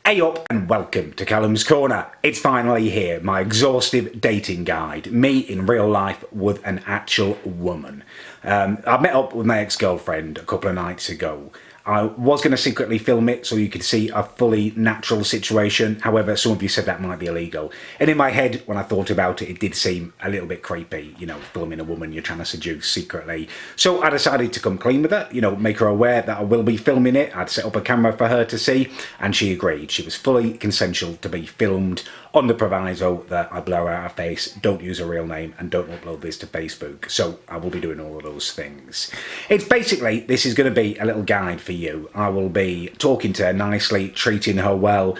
Hey up and welcome to Callums Corner. It's finally here, my exhaustive dating guide. Me in real life with an actual woman. I met up with my ex-girlfriend a couple of nights ago. I was going to secretly film it so you could see a fully natural situation. However, some of you said that might be illegal. And in my head, when I thought about it, it did seem a little bit creepy, you know, filming a woman you're trying to seduce secretly. So I decided to come clean with her, you know, make her aware that I will be filming it. I'd set up a camera for her to see, and she agreed. She was fully consensual to be filmed on the proviso that I blur out her face, don't use her real name, and don't upload this to Facebook. So I will be doing all of those things. It's basically, this is going to be a little guide for you. I will be talking to her nicely, treating her well,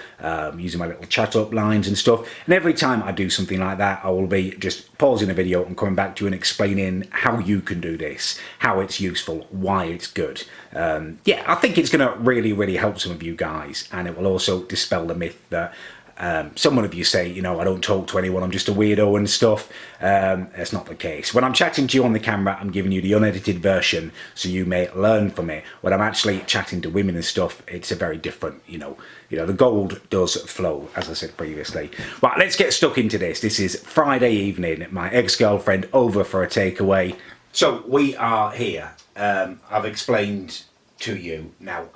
using my little chat up lines and stuff. And every time I do something like that, I will be just pausing the video and coming back to you and explaining how you can do this, how it's useful, why it's good. Yeah, I think it's going to really help some of you guys, and it will also dispel the myth that some of you say, you know, I don't talk to anyone, I'm just a weirdo and stuff. That's not the case. When I'm chatting to you on the camera, I'm giving you the unedited version so you may learn from it. When I'm actually chatting to women and stuff, it's a very different, you know, the gold does flow, as I said previously. Right, let's get stuck into this. This is Friday evening, my ex-girlfriend over for a takeaway. So we are here. I've explained to you, now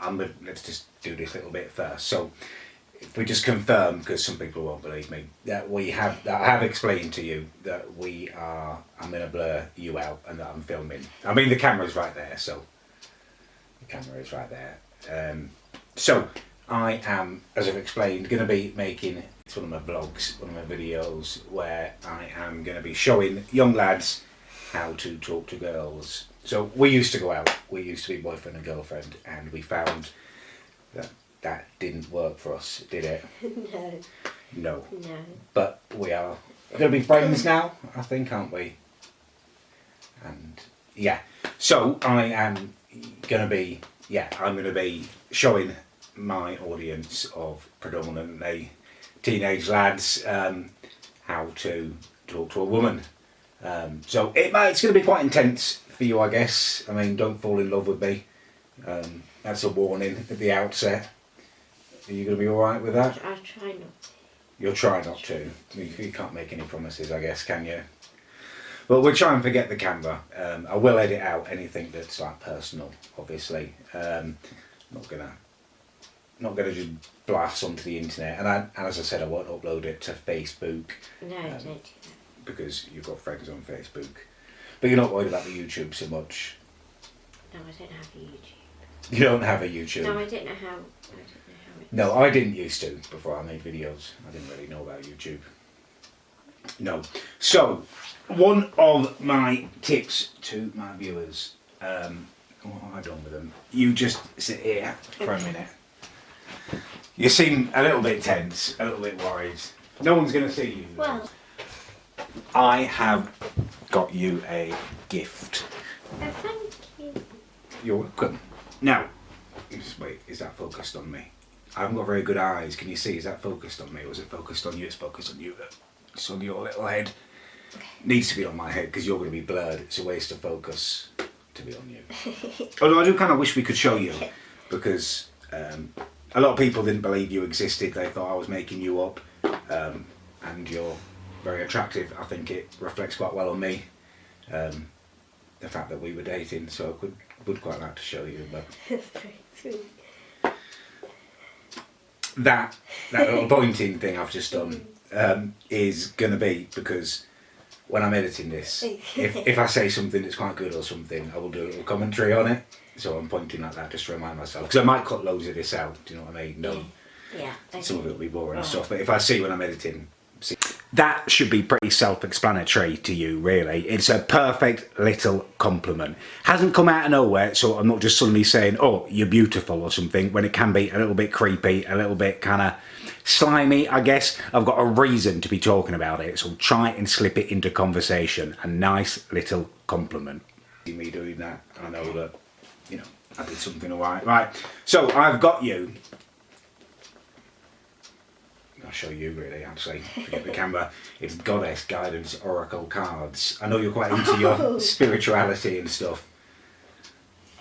let's just do this little bit first. So if we just confirm, because some people won't believe me, that I have explained to you that I'm going to blur you out and that I'm filming. I mean, the camera's right there, so the camera is right there. So I am, as I've explained, going to be making, it's one of my vlogs, one of my videos, where I am going to be showing young lads how to talk to girls. So we used to go out, we used to be boyfriend and girlfriend, and we found that didn't work for us, did it? No. But we are going to be friends now, I think, aren't we? And yeah, so I am going to be, I'm going to be showing my audience of predominantly teenage lads how to talk to a woman. So it's going to be quite intense for you, I guess. I mean, don't fall in love with me. That's a warning at the outset. Are you going to be alright with that? I'll try not to. You'll try not to. You can't make any promises, I guess, can you? Well, we'll try and forget the camera. I will edit out anything that's like personal, obviously. Not gonna just blast onto the internet. And as I said, I won't upload it to Facebook. No, don't do that. Because you've got friends on Facebook. But you're not worried about the YouTube so much. No, I don't have a YouTube. You don't have a YouTube? No, I don't know how. No, I didn't used to before I made videos. I didn't really know about YouTube. No. So, one of my tips to my viewers, what have I done with them? You just sit here for a minute. You seem a little bit tense, a little bit worried. No one's going to see you. Well, I have got you a gift. oh, thank you. You're welcome. Now, just wait, is that focused on me? I haven't got very good eyes. Can you see? Is that focused on me or is it focused on you? It's focused on you. It's on your little head. Needs to be on my head because you're going to be blurred. It's a waste of focus to be on you. Although I do kind of wish we could show you because a lot of people didn't believe you existed. They thought I was making you up, and you're very attractive. I think it reflects quite well on me. The fact that we were dating, so I would quite like to show you. But That's very sweet. that little pointing thing I've just done is going to be because when I'm editing this, if I say something that's quite good or something, I will do a little commentary on it. So I'm pointing like that just to remind myself. Because I might cut loads of this out, do you know what I mean? No, Yeah. Okay. some of it will be boring and stuff. But if I see when I'm editing, that should be pretty self-explanatory to you, really. It's a perfect little compliment. Hasn't come out of nowhere, so I'm not just suddenly saying, oh, you're beautiful or something, when it can be a little bit creepy, a little bit kind of slimy, I guess. I've got a reason to be talking about it, so try and slip it into conversation. A nice little compliment. Me doing that, I know that, you know, I did something alright. Right, so I've got you. I'll show you really, actually, forget the camera. It's Goddess Guidance Oracle cards. I know you're quite into your spirituality and stuff.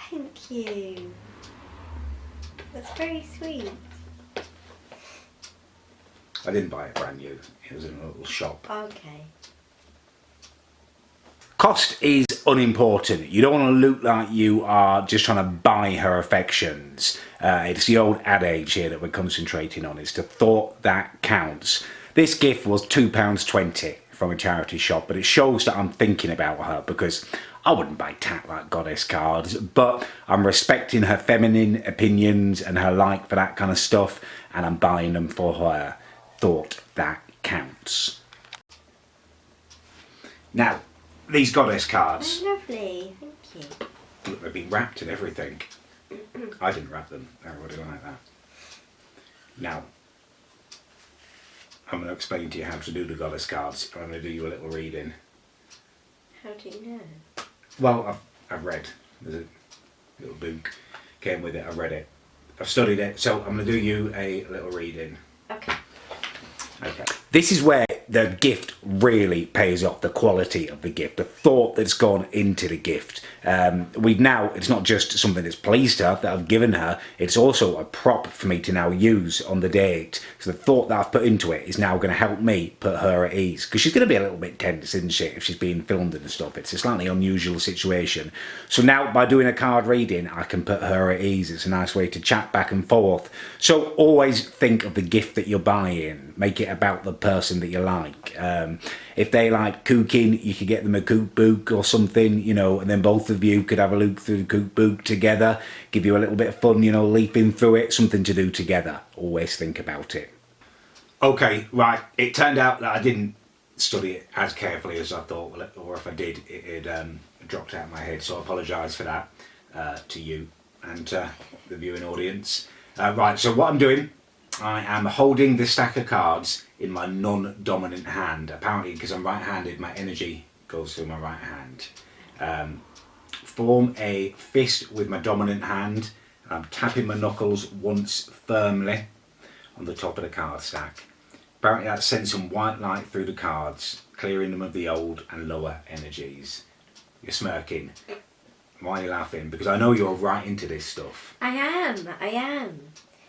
Thank you. That's very sweet. I didn't buy it brand new. It was in a little shop. Okay. Cost is unimportant. You don't want to look like you are just trying to buy her affections. It's the old adage here that we're concentrating on. It's the thought that counts. This gift was £2.20 from a charity shop, but it shows that I'm thinking about her, because I wouldn't buy tat like goddess cards, but I'm respecting her feminine opinions and her like for that kind of stuff, and I'm buying them for her. Thought that counts. Now, these goddess cards, Oh, lovely. Thank you. look, they've been wrapped and everything. I didn't wrap them. Everybody like that. Now, I'm going to explain to you how to do the goddess cards. I'm going to do you a little reading. How do you know? Well, I've read. There's a little book came with it. I've read it. I've studied it. So I'm going to do you a little reading. Okay. Okay. This is where the gift really pays off, the quality of the gift, the thought that's gone into the gift. It's not just something that's pleased her that I've given her, it's also a prop for me to now use on the date. So the thought that I've put into it is now going to help me put her at ease, because she's going to be a little bit tense, isn't she, if she's being filmed and stuff. It's a slightly unusual situation. So now by doing a card reading, I can put her at ease. It's a nice way to chat back and forth. So always think of the gift that you're buying. Make it about the person that you like. If they like cooking, you could get them a cookbook or something, and then both of you could have a look through the cookbook together, give you a little bit of fun, leafing through it, something to do together. Always think about it. Okay, right, it turned out that I didn't study it as carefully as I thought, or if I did, it dropped out of my head, so I apologise for that to you and the viewing audience. Right, so what I'm doing, I am holding the stack of cards in my non-dominant hand. Apparently, because I'm right-handed, my energy goes through my right hand. Form a fist with my dominant hand. I'm tapping my knuckles once firmly on the top of the card stack. Apparently that sends some white light through the cards, clearing them of the old and lower energies. You're smirking. Why are you laughing? Because I know you're right into this stuff. I am.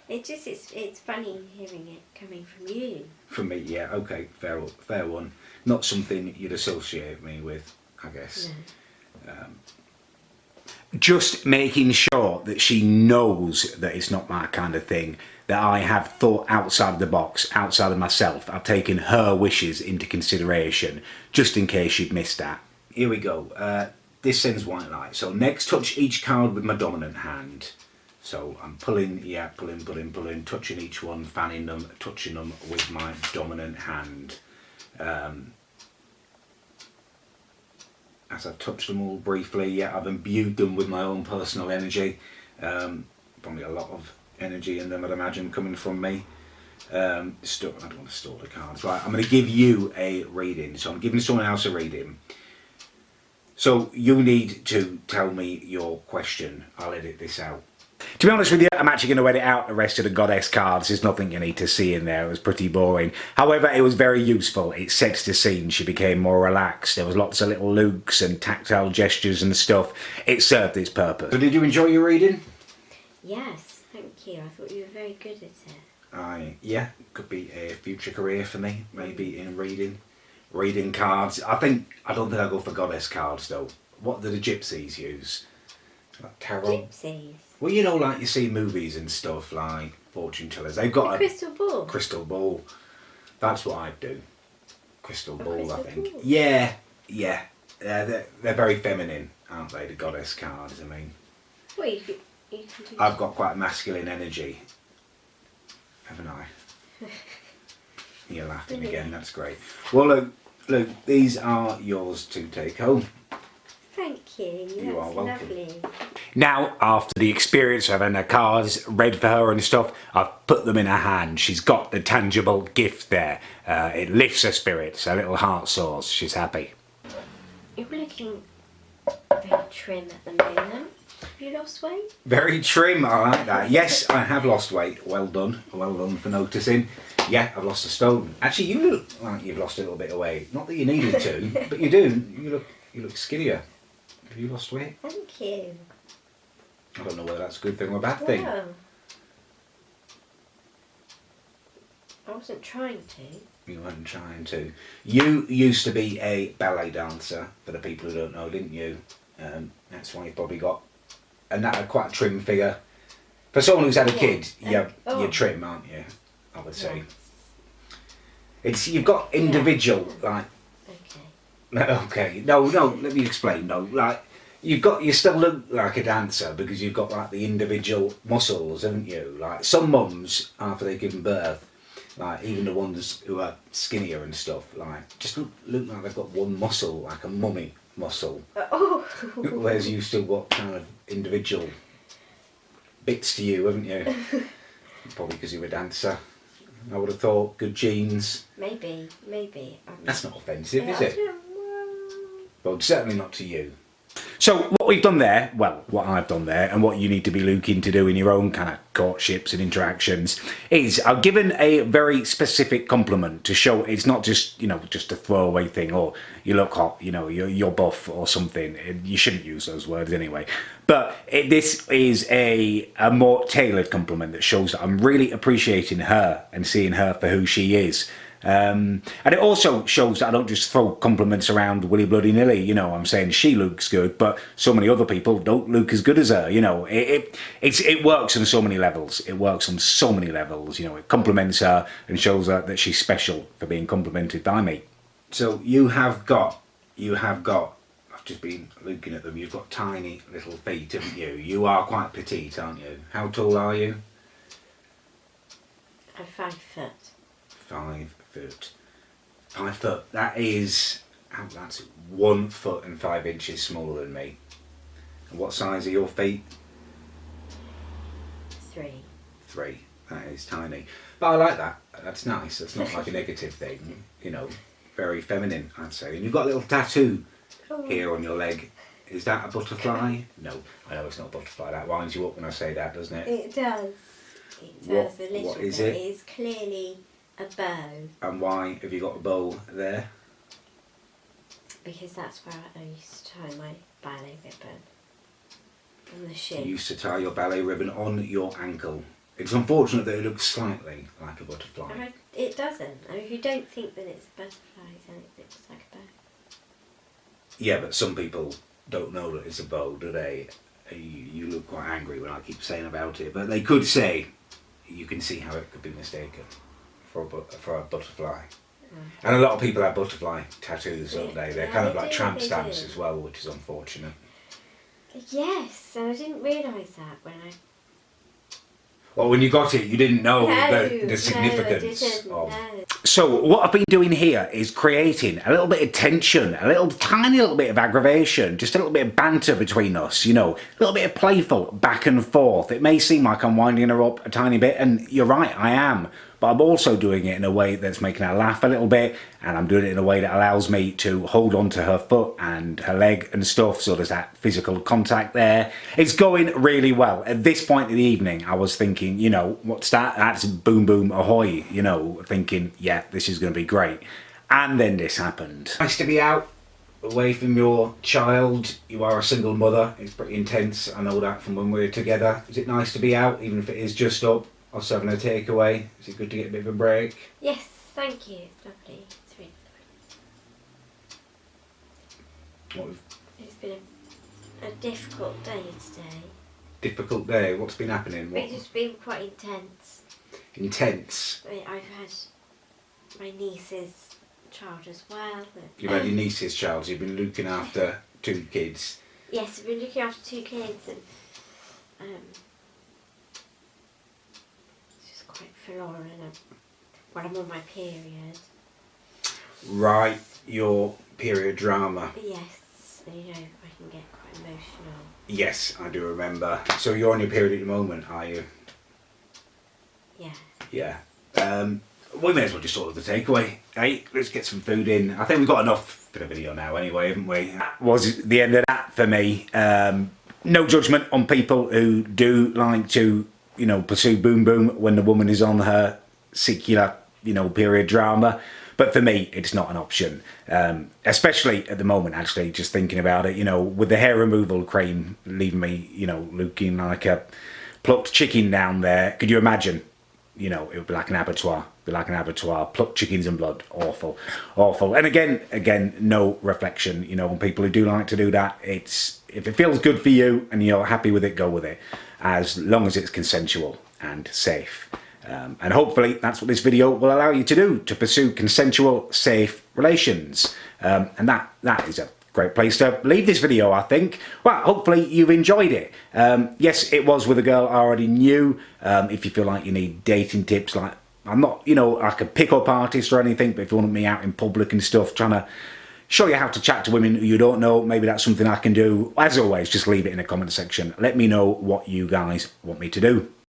It's funny hearing it coming from you. From me, yeah, okay, fair one. Not something you'd associate me with, I guess. No. Just making sure that she knows that it's not my kind of thing, that I have thought outside of the box, outside of myself. I've taken her wishes into consideration, just in case she'd missed that. Here we go. This sends white light. So next, touch each card with my dominant hand. So I'm pulling, touching each one, fanning them, touching them with my dominant hand. As I've touched them all briefly, I've imbued them with my own personal energy. Probably a lot of energy in them, I'd imagine, coming from me. I don't want to store the cards. Right, I'm going to give you a reading. So I'm giving someone else a reading. So you need to tell me your question. I'll edit this out. To be honest with you, I'm actually going to edit out the rest of the goddess cards. There's nothing you need to see in there. It was pretty boring. However, it was very useful. It sets the scene. She became more relaxed. There was lots of little looks and tactile gestures and stuff. It served its purpose. So did you enjoy your reading? Yes, thank you. I thought you were very good at it. Yeah, could be a future career for me, maybe in reading cards. I don't think I'll go for goddess cards though. What do the gypsies use? Like tarot? Gypsies? Well, like you see movies and stuff, like fortune tellers. They've got a crystal ball. Crystal ball. That's what I'd do. Crystal ball, crystal I think. ball. Yeah. They're very feminine, aren't they, the goddess cards? I mean, Well, you can do I've got quite a masculine energy, haven't I? You're laughing again, that's great. Well, look, these are yours to take home. Thank you. You are welcome. Lovely. Now, after the experience of having the cards read for her and stuff, I've put them in her hand. She's got the tangible gift there. It lifts her spirits, her little heart soars. She's happy. You're looking very trim at the moment. Have you lost weight? Very trim, I like that. Yes, I have lost weight. Well done for noticing. Yeah, I've lost a stone. Actually, you look like you've lost a little bit of weight. Not that you needed to, but you do. You look skinnier. Have you lost weight? Thank you. I don't know whether that's a good thing or a bad thing. Wow. I wasn't trying to. You weren't trying to. You used to be a ballet dancer, for the people who don't know, didn't you? That's why you've probably got quite a trim figure. For someone who's had a kid, you're trim, aren't you? I would say. It's you've got individual like. Okay. Okay. No. Let me explain. No, like you still look like a dancer because you've got like the individual muscles, haven't you? Like some mums after they've given birth, like even the ones who are skinnier and stuff, like just look like they've got one muscle, like a mummy muscle. Whereas you've still got kind of individual bits to you, haven't you? Probably because you're a dancer. I would have thought good genes. Maybe. That's not offensive, is it? Well, Well, certainly not to you. So what we've done there, well, what I've done there, and what you need to be looking to do in your own kind of courtships and interactions, is I've given a very specific compliment to show it's not just, just a throwaway thing, or you look hot, you're buff or something. You shouldn't use those words anyway. But this is a more tailored compliment that shows that I'm really appreciating her and seeing her for who she is. And it also shows that I don't just throw compliments around willy bloody nilly. I'm saying she looks good, but so many other people don't look as good as her. It works on so many levels. It works on so many levels. It compliments her and shows her that she's special for being complimented by me. So you have got. I've just been looking at them. You've got tiny little feet, haven't you? You are quite petite, aren't you? How tall are you? I'm 5 foot. 5 foot. 5 foot. That's 1 foot and 5 inches smaller than me. And what size are your feet? 3. 3. That is tiny. But I like that. That's nice. That's not like a negative thing. Very feminine, I'd say. And you've got a little tattoo here on your leg. Is that a butterfly? No, I know it's not a butterfly. That winds you up when I say that, doesn't it? It does. It does a little what is bit. it? It is clearly a bow. And why have you got a bow there? Because that's where I used to tie my ballet ribbon. On the shin. You used to tie your ballet ribbon on your ankle. It's unfortunate that it looks slightly like a butterfly. It doesn't. If you don't think that it's a butterfly, then it looks like a bow. Yeah, but some people don't know that it's a bow, do they? You look quite angry when I keep saying about it, but they could say, you can see how it could be mistaken for a butterfly. And a lot of people have butterfly tattoos, don't they? They're kind of like tramp stamps as well, which is unfortunate. Yes, and I didn't realise that when I... Well, when you got it, you didn't know the significance of... So what I've been doing here is creating a little bit of tension, tiny little bit of aggravation, just a little bit of banter between us, a little bit of playful back and forth. It may seem like I'm winding her up a tiny bit, and you're right, I am. But I'm also doing it in a way that's making her laugh a little bit, and I'm doing it in a way that allows me to hold on to her foot and her leg and stuff, so there's that physical contact there. It's going really well. At this point in the evening, I was thinking, what's that? That's boom boom ahoy, thinking, yeah, this is going to be great. And then this happened. Nice to be out, away from your child. You are a single mother. It's pretty intense. I know that from when we were together. Is it nice to be out, even if it is just up? Us having a takeaway? Is it good to get a bit of a break? Yes, thank you. It's lovely. It's really lovely. It's been a difficult day today. Difficult day? What's been happening? It's just been quite intense. Intense? I've had my niece's child as well. You've had your niece's child, so you've been looking after 2 kids. Yes, I've been looking after 2 kids, and quite forlorn when I'm on my period. Right, your period drama. Yes, and I can get quite emotional. Yes, I do remember. So you're on your period at the moment, are you? Yeah. Yeah. We may as well just order the takeaway. Hey, let's get some food in. I think we've got enough for the video now anyway, haven't we? That was the end of that for me. No judgment on people who do like to pursue boom boom when the woman is on her secular, period drama. But for me, it's not an option. Especially at the moment, actually, just thinking about it, with the hair removal cream leaving me, looking like a plucked chicken down there. Could you imagine? you know, it would be like an abattoir. Be like an abattoir, pluck chickens and blood. Awful, awful. And again, no reflection. You know, on people who do like to do that, it's if it feels good for you and you're happy with it, go with it, as long as it's consensual and safe. And hopefully that's what this video will allow you to do, to pursue consensual, safe relations. And that is a great place to leave this video, I think. Well, hopefully you've enjoyed it. Yes, it was with a girl I already knew. If you feel like you need dating tips, like, I'm not, you know, like a pick-up artist or anything, but if you want me out in public and stuff, trying to show you how to chat to women who you don't know, maybe that's something I can do. As always, just leave it in the comment section. Let me know what you guys want me to do.